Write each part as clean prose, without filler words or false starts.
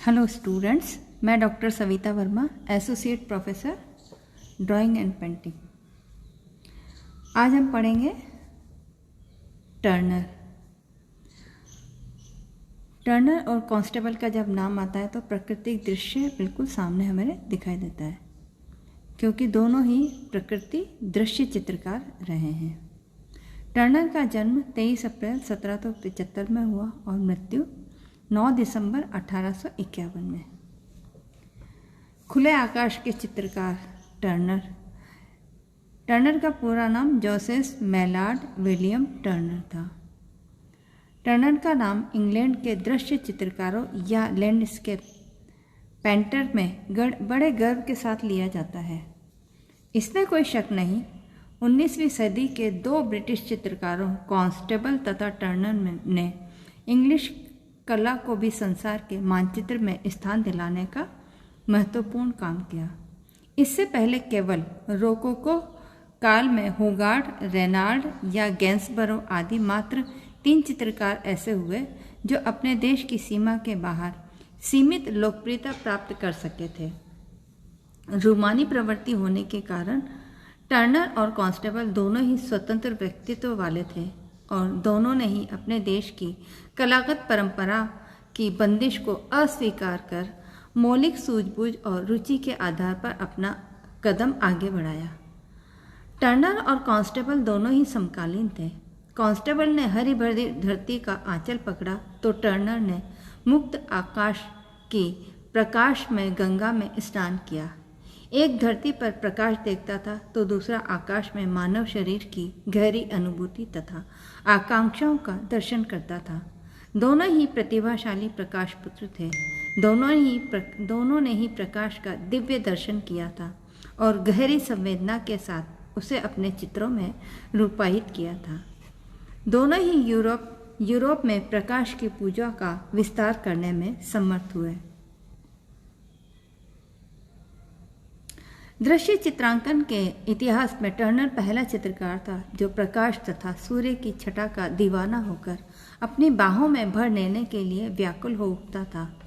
Hello students, मैं doctor Savita Verma, associate professor drawing and painting. आज हम पढ़ेंगे टर्नर। टर्नर और कांस्टेबल का जब नाम आता है तो प्राकृतिक दृश्य बिल्कुल सामने हमें दिखाई देता है, क्योंकि दोनों ही प्रकृति दृश्य चित्रकार रहे हैं। टर्नर का जन्म 23 अप्रैल 1775 में हुआ और मृत्यु 9 दिसंबर 1851 में। खुले आकाश के चित्रकार टर्नर का पूरा नाम जोसेफ मैलार्ड विलियम टर्नर था। टर्नर का नाम इंग्लैंड के दृश्य चित्रकारों या लैंडस्केप पेंटर में बड़े गर्व के साथ लिया जाता है। इसमें कोई शक नहीं, 19वीं सदी के दो ब्रिटिश चित्रकारों कांस्टेबल तथा टर्नर ने इंग्लिश कला को भी संसार के मानचित्र में स्थान दिलाने का महत्वपूर्ण काम किया। इससे पहले केवल रोकोको काल में होगार्ड, रेनाल्ड या गैंसबरो आदि मात्र 3 चित्रकार ऐसे हुए जो अपने देश की सीमा के बाहर सीमित लोकप्रियता प्राप्त कर सके थे। रूमानी प्रवृत्ति होने के कारण टर्नर और कांस्टेबल दोनों ही स्वतंत्र व्यक्तित्व वाले थे और दोनों ने ही अपने देश की कलागत परंपरा की बंदिश को अस्वीकार कर मौलिक सूझबूझ और रुचि के आधार पर अपना कदम आगे बढ़ाया। टर्नर और कांस्टेबल दोनों ही समकालीन थे। कांस्टेबल ने हरी भरी धरती का आंचल पकड़ा तो टर्नर ने मुक्त आकाश की प्रकाश में गंगा में स्नान किया। एक धरती पर प्रकाश देखता था तो दूसरा आकाश में मानव शरीर की गहरी अनुभूति तथा आकांक्षाओं का दर्शन करता था। दोनों ही प्रतिभाशाली प्रकाश पुत्र थे। दोनों ने ही प्रकाश का दिव्य दर्शन किया था और गहरी संवेदना के साथ उसे अपने चित्रों में रूपायित किया था। दोनों ही यूरोप में प्रकाश की पूजा का विस्तार करने में समर्थ हुए। दृश्य चित्रांकन के इतिहास में टर्नर पहला चित्रकार था जो प्रकाश तथा सूर्य की छटा का दीवाना होकर अपनी बाहों में भर लेने के लिए व्याकुल हो उठता था।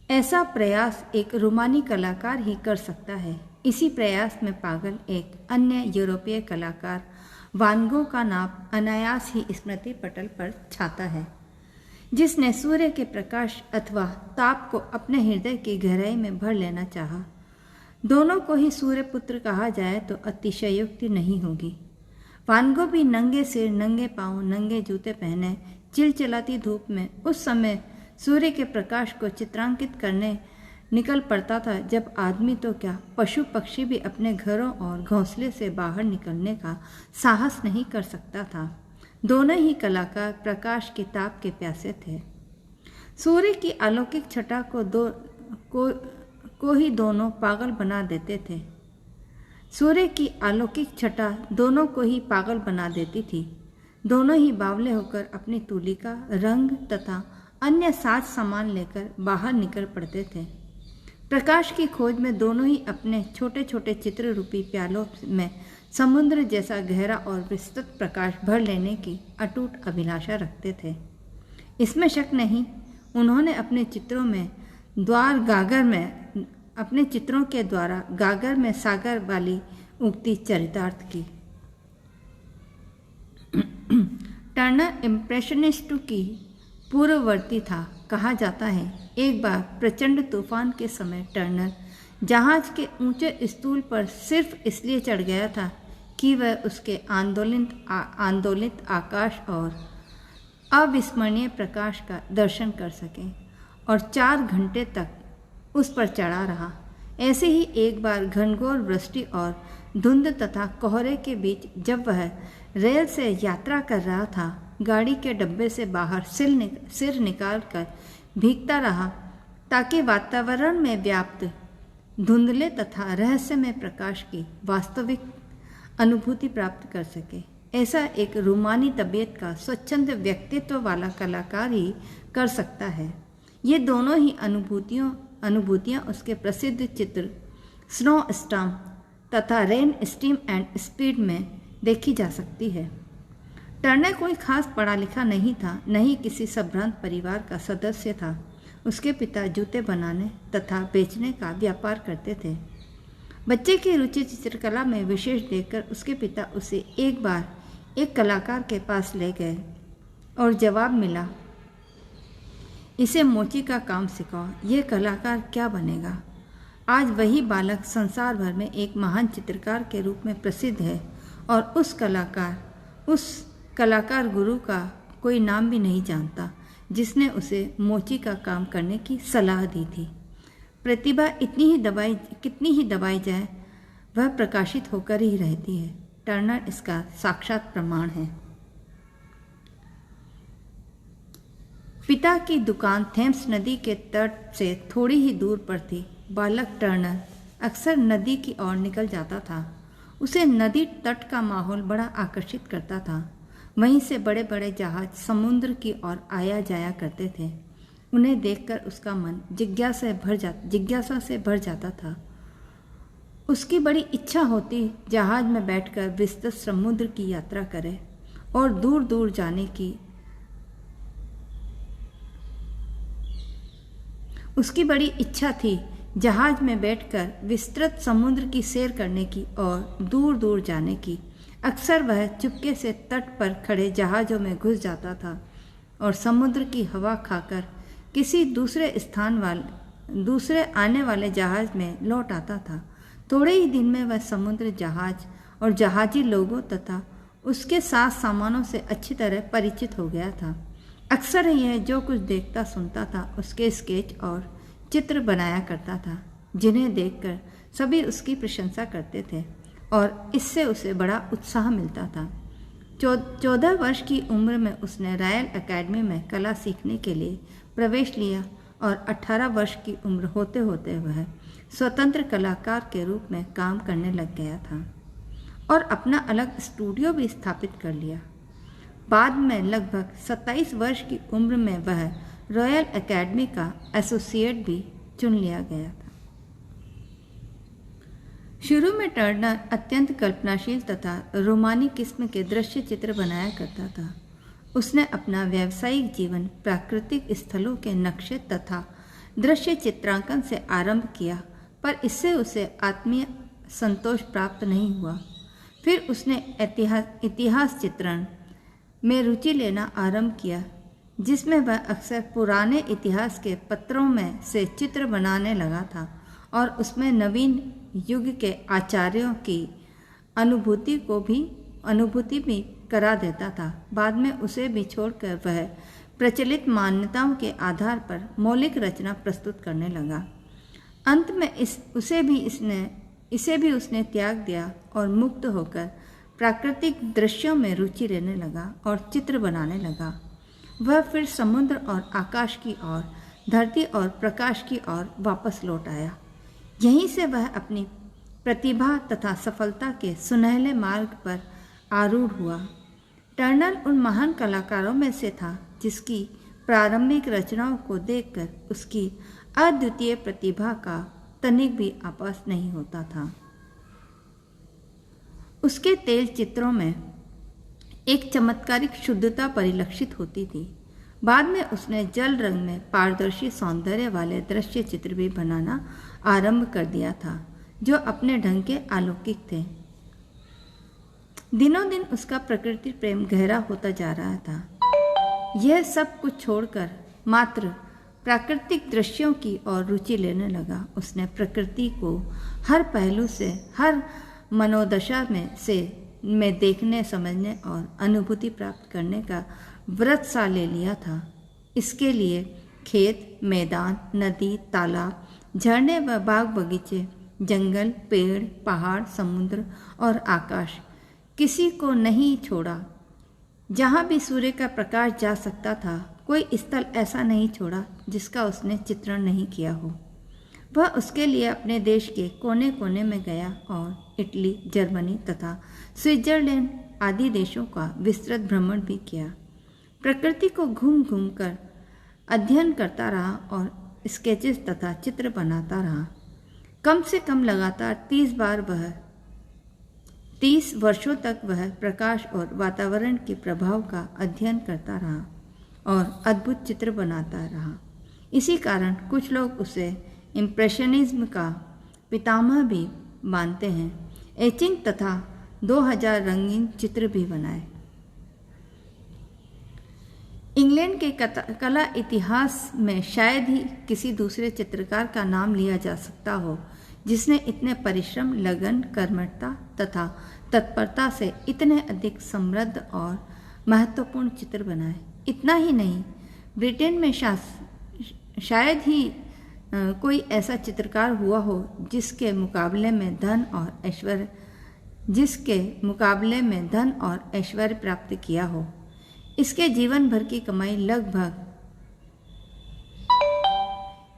ऐसा प्रयास एक रोमानी कलाकार ही कर सकता है। इसी प्रयास में पागल एक अन्य यूरोपीय कलाकार वान गो का नाम अनायास ही स्मृति पटल पर छाता है, जिसने सूर्य के प्रकाश अथवा ताप को अपने हृदय की गहराई में भर लेना चाहा। दोनों को ही सूर्य पुत्र कहा जाए तो अतिशयोक्ति नहीं होगी। वान गो भी नंगे सिर, नंगे पांव, नंगे जूते पहने चिलचिलाती धूप में उस समय सूर्य के प्रकाश को चित्रांकित करने निकल पड़ता था जब आदमी तो क्या, पशु पक्षी भी अपने घरों और घोंसले से बाहर निकलने का साहस नहीं कर सकता था। दोनों ही कलाकार प्रकाश के ताप के प्यासे थे। सूर्य की अलौकिक छटा को ही दोनों पागल बना देते थे। सूर्य की अलौकिक छटा दोनों को ही पागल बना देती थी। दोनों ही बावले होकर अपनी तुलिका, रंग तथा अन्य साज सामान लेकर बाहर निकल पड़ते थे। प्रकाश की खोज में दोनों ही अपने छोटे छोटे चित्र रूपी प्यालों में समुद्र जैसा गहरा और विस्तृत प्रकाश भर लेने की अटूट अभिलाषा रखते थे। इसमें शक नहीं, उन्होंने अपने चित्रों के द्वारा गागर में सागर वाली उक्ति चरितार्थ की। टर्नर इम्प्रेशनिस्ट की पूर्ववर्ती था। कहा जाता है एक बार प्रचंड तूफान के समय टर्नर जहाज के ऊंचे स्टूल पर सिर्फ इसलिए चढ़ गया था कि वह उसके आंदोलित आकाश और अविस्मरणीय प्रकाश का दर्शन कर सके और 4 घंटे तक उस पर चढ़ा रहा। ऐसे ही एक बार घनघोर वृष्टि और धुंध तथा कोहरे के बीच जब वह रेल से यात्रा कर रहा था, गाड़ी के डब्बे से बाहर सिर निकालकर भीगता रहा ताकि वातावरण में व्याप्त धुंधले तथा रहस्यमय प्रकाश की वास्तविक अनुभूति प्राप्त कर सके। ऐसा एक रूमानी तबीयत का स्वच्छंद व्यक्तित्व वाला कलाकार ही कर सकता है। ये दोनों ही अनुभूतियाँ उसके प्रसिद्ध चित्र स्नो स्टॉर्म तथा रेन स्टीम एंड स्पीड में देखी जा सकती है। टर्नर कोई खास पढ़ा लिखा नहीं था, न ही किसी संभ्रांत परिवार का सदस्य था। उसके पिता जूते बनाने तथा बेचने का व्यापार करते थे। बच्चे की रुचि चित्रकला में विशेष देखकर उसके पिता उसे एक बार एक कलाकार के पास ले गए और जवाब मिला, इसे मोची का काम सिखाओ, ये कलाकार क्या बनेगा। आज वही बालक संसार भर में एक महान चित्रकार के रूप में प्रसिद्ध है और उस कलाकार गुरु का कोई नाम भी नहीं जानता जिसने उसे मोची का काम करने की सलाह दी थी। प्रतिभा कितनी ही दबाई जाए, वह प्रकाशित होकर ही रहती है। टर्नर इसका साक्षात प्रमाण है। पिता की दुकान थेम्स नदी के तट से थोड़ी ही दूर पर थी। बालक टर्नर अक्सर नदी की ओर निकल जाता था। उसे नदी तट का माहौल बड़ा आकर्षित करता था। वहीं से बड़े बड़े जहाज समुद्र की ओर आया जाया करते थे। उन्हें देखकर उसका मन जिज्ञासा से भर जाता था। उसकी बड़ी इच्छा होती जहाज में बैठकर विस्तृत समुद्र की यात्रा करे और दूर दूर जाने की। उसकी बड़ी इच्छा थी जहाज में बैठकर विस्तृत समुद्र की सैर करने की और दूर दूर जाने की। अक्सर वह चुपके से तट पर खड़े जहाज़ों में घुस जाता था और समुद्र की हवा खाकर किसी दूसरे आने वाले जहाज में लौट आता था। थोड़े ही दिन में वह समुद्र जहाज और जहाजी लोगों तथा उसके साथ सामानों से अच्छी तरह परिचित हो गया था। अक्सर यह जो कुछ देखता सुनता था उसके स्केच और चित्र बनाया करता था, जिन्हें देखकर सभी उसकी प्रशंसा करते थे और इससे उसे बड़ा उत्साह मिलता था। 14 वर्ष की उम्र में उसने रॉयल एकेडमी में कला सीखने के लिए प्रवेश लिया और 18 वर्ष की उम्र होते होते वह स्वतंत्र कलाकार के रूप में काम करने लग गया था और अपना अलग स्टूडियो भी स्थापित कर लिया। बाद में लगभग 27 वर्ष की उम्र में वह रॉयल एकेडमी का एसोसिएट भी चुन लिया गया था। शुरू में टर्नर अत्यंत कल्पनाशील तथा रोमानी किस्म के दृश्य चित्र बनाया करता था। उसने अपना व्यावसायिक जीवन प्राकृतिक स्थलों के नक्शे तथा दृश्य चित्रांकन से आरंभ किया, पर इससे उसे आत्मीय संतोष प्राप्त नहीं हुआ। फिर उसने इतिहास चित्रण में रुचि लेना आरंभ किया, जिसमें वह अक्सर पुराने इतिहास के पत्रों में से चित्र बनाने लगा था और उसमें नवीन युग के आचार्यों की अनुभूति भी करा देता था। बाद में उसे भी छोड़कर वह प्रचलित मान्यताओं के आधार पर मौलिक रचना प्रस्तुत करने लगा। अंत में इसे भी उसने त्याग दिया और मुक्त होकर प्राकृतिक दृश्यों में रुचि लेने लगा और चित्र बनाने लगा। वह फिर समुद्र और आकाश की ओर, धरती और प्रकाश की ओर वापस लौट आया। यहीं से वह अपनी प्रतिभा तथा सफलता के सुनहले मार्ग पर आरूढ़ हुआ। टर्नर उन महान कलाकारों में से था जिसकी प्रारंभिक रचनाओं को देखकर उसकी अद्वितीय प्रतिभा का तनिक भी आभास नहीं होता था। उसके तेल चित्रों में एक चमत्कारिक शुद्धता परिलक्षित होती थी। बाद में उसने जल रंग में पारदर्शी सौंदर्य वाले दृश्य चित्र भी बनाना आरंभ कर दिया था, जो अपने ढंग के अलौकिक थे। दिनों दिन उसका प्रकृति प्रेम गहरा होता जा रहा था। यह सब कुछ छोड़कर मात्र प्राकृतिक दृश्यों की ओर रुचि लेने लगा। उसने प्रकृति को हर पहलू से, हर मनोदशा में देखने, समझने और अनुभूति प्राप्त करने का व्रत सा ले लिया था। इसके लिए खेत, मैदान, नदी, तालाब, झरने व बाग बगीचे, जंगल, पेड़, पहाड़, समुद्र और आकाश किसी को नहीं छोड़ा। जहाँ भी सूर्य का प्रकाश जा सकता था, कोई स्थल ऐसा नहीं छोड़ा जिसका उसने चित्रण नहीं किया हो। वह उसके लिए अपने देश के कोने कोने में गया और इटली, जर्मनी तथा स्विट्जरलैंड आदि देशों का विस्तृत भ्रमण भी किया। प्रकृति को घूम घूम कर अध्ययन करता रहा और स्केचेस तथा चित्र बनाता रहा। कम से कम लगातार 30 वर्षों तक वह प्रकाश और वातावरण के प्रभाव का अध्ययन करता रहा और अद्भुत चित्र बनाता रहा। इसी कारण कुछ लोग उसे इम्प्रेशनिज्म का पितामह भी मानते हैं। एचिंग तथा 2000 रंगीन चित्र भी बनाए। इंग्लैंड के कला इतिहास में शायद ही किसी दूसरे चित्रकार का नाम लिया जा सकता हो जिसने इतने परिश्रम, लगन, कर्मठता तथा तत्परता से इतने अधिक समृद्ध और महत्वपूर्ण चित्र बनाए। इतना ही नहीं, ब्रिटेन में शायद ही कोई ऐसा चित्रकार हुआ हो जिसके मुकाबले में धन और ऐश्वर्य प्राप्त किया हो। इसके जीवन भर की कमाई लगभग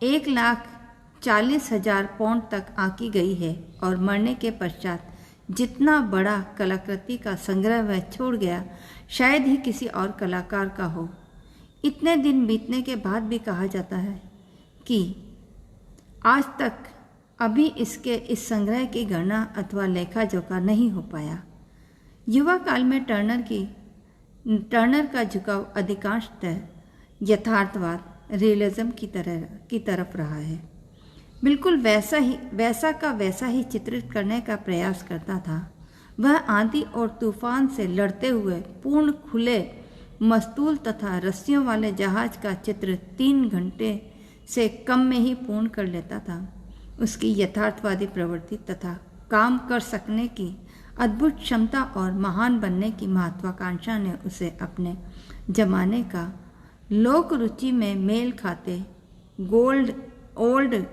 1,40,000 पाउंड तक आंकी गई है और मरने के पश्चात जितना बड़ा कलाकृति का संग्रह वह छोड़ गया, शायद ही किसी और कलाकार का हो। इतने दिन बीतने के बाद भी कहा जाता है कि आज तक अभी इसके इस संग्रह की गणना अथवा लेखा जोखा नहीं हो पाया। युवा काल में टर्नर का झुकाव अधिकांशतः यथार्थवाद, रियलिज्म की तरफ रहा है। बिल्कुल वैसा ही चित्रित करने का प्रयास करता था। वह आंधी और तूफान से लड़ते हुए पूर्ण खुले, मस्तूल तथा रस्सियों वाले जहाज का चित्र 3 घंटे से कम में ही पूर्ण कर लेता था। उसकी यथार्थवादी प्रवृत्ति तथा काम कर सकने की अद्भुत क्षमता और महान बनने की महत्वाकांक्षा ने उसे अपने जमाने का लोक रुचि में मेल खाते ओल्ड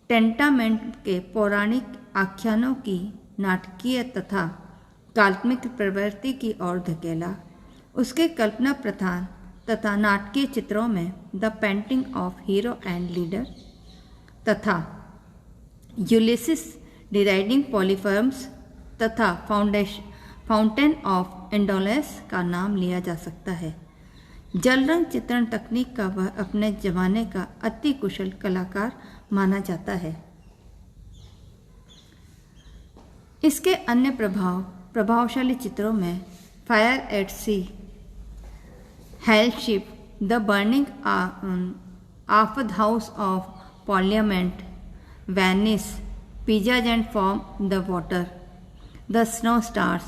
टेस्टामेंट के पौराणिक आख्यानों की नाटकीय तथा काल्पनिक प्रवृत्ति की ओर धकेला। उसके कल्पना प्रधान तथा नाटकीय चित्रों में the painting of hero and leader तथा यूलिसिस डिराइडिंग पॉलीफर्म्स तथा फाउंटेन ऑफ इंडोलेंस का नाम लिया जा सकता है। जल रंग चित्रण तकनीक का वह अपने जमाने का अति कुशल कलाकार माना जाता है। इसके अन्य प्रभावशाली चित्रों में fire at sea, hell ship, the burning of the house of parliament, Venice, पिज़ाज and from the water, the snow stars,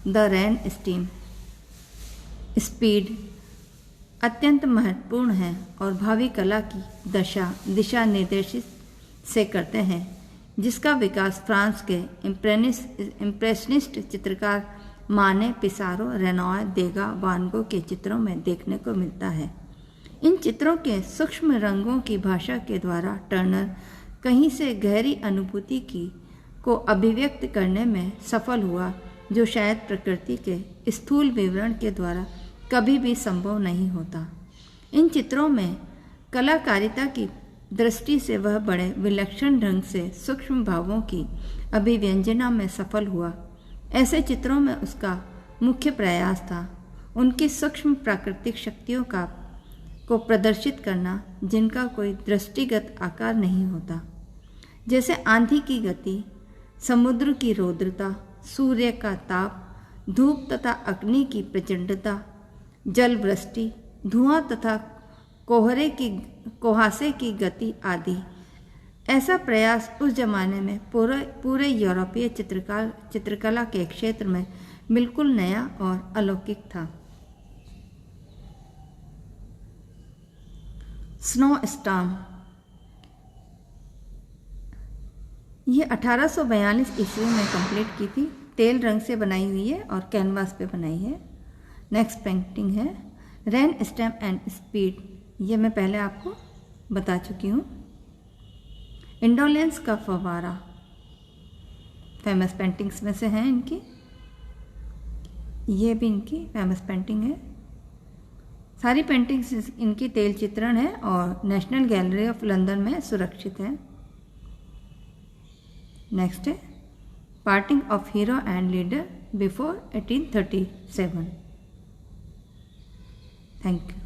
the rain steam, speed अत्यंत महत्वपूर्ण है और भावी कला की दिशा निर्देशित से करते हैं, जिसका विकास फ्रांस के इम्प्रेशनिस्ट चित्रकार माने, पिसारो, रेनॉय, देगा, वान गो के चित्रों में देखने को मिलता है। इन चित्रों के सूक्ष्म रंगों की भाषा के द्वारा टर्नर कहीं से गहरी अनुभूति को अभिव्यक्त करने में सफल हुआ, जो शायद प्रकृति के स्थूल विवरण के द्वारा कभी भी संभव नहीं होता। इन चित्रों में कलाकारिता की दृष्टि से वह बड़े विलक्षण ढंग से सूक्ष्म भावों की अभिव्यंजना में सफल हुआ। ऐसे चित्रों में उसका मुख्य प्रयास था उनकी सूक्ष्म प्राकृतिक शक्तियों को प्रदर्शित करना, जिनका कोई दृष्टिगत आकार नहीं होता, जैसे आंधी की गति, समुद्र की रौद्रता, सूर्य का ताप, धूप तथा अग्नि की प्रचंडता, जल वृष्टि, धुआं तथा कुहासे की गति आदि। ऐसा प्रयास उस जमाने में पूरे यूरोपीय चित्रकला के क्षेत्र में बिल्कुल नया और अलौकिक था। स्नो स्टॉर्म, ये 1842 ईस्वी में कंप्लीट की थी। तेल रंग से बनाई हुई है और कैनवास पे बनाई है। नेक्स्ट पेंटिंग है रेन स्टेम एंड स्पीड, ये मैं पहले आपको बता चुकी हूँ। इंडोलेंस का फव्वारा फेमस पेंटिंग्स में से हैं इनकी, ये भी इनकी फेमस पेंटिंग है। सारी पेंटिंग्स इनकी तेल चित्रण है और नेशनल गैलरी ऑफ लंदन में सुरक्षित है। नेक्स्ट है parting of hero and leader before 1837। Thank you.